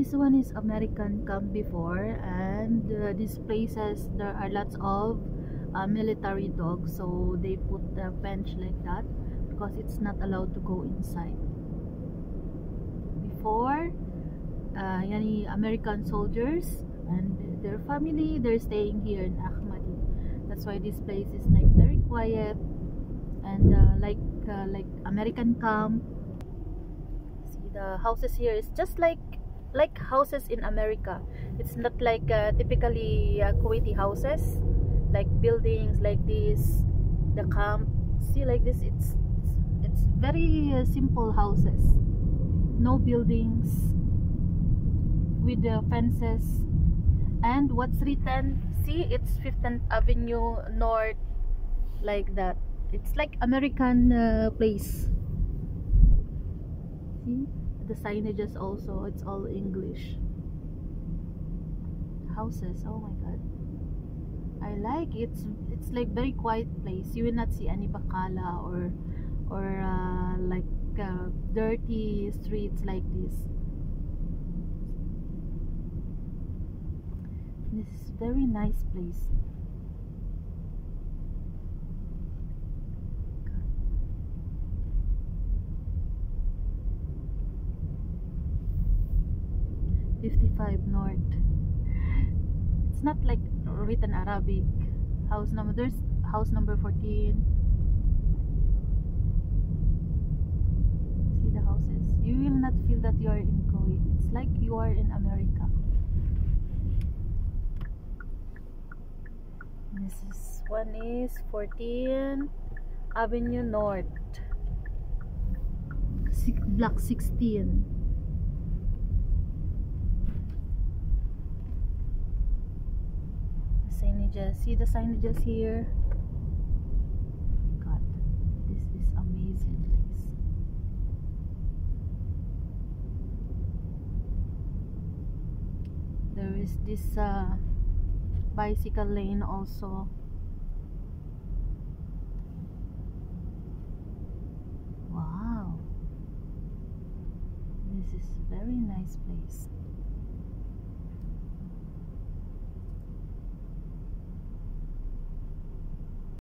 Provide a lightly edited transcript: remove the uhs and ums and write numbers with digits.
This one is American camp before, and these places there are lots of military dogs, so they put the bench like that because it's not allowed to go inside. Before, yani American soldiers and their family, they're staying here in Ahmadi. That's why this place is like very quiet and like American camp. See, the houses here is just like houses in America. It's not like typically Kuwaiti houses, like buildings like this. The camp, see, like this. It's very simple houses, no buildings with the fences. And what's written, see, it's 15th Avenue North, like that. It's like American place. See, the signages also, it's all English. Houses, oh my god, I like it. It's like very quiet place. You will not see any bakala or like dirty streets like this. This is very nice place. 55 North. It's not like written Arabic. House number, there's house number 14. See the houses. You will not feel that you are in Kuwait. It's like you are in America. This one is 14 Avenue North, block 16. The signages, see the signages here. God, this is amazing place. There is this bicycle lane also. Wow, this is a very nice place.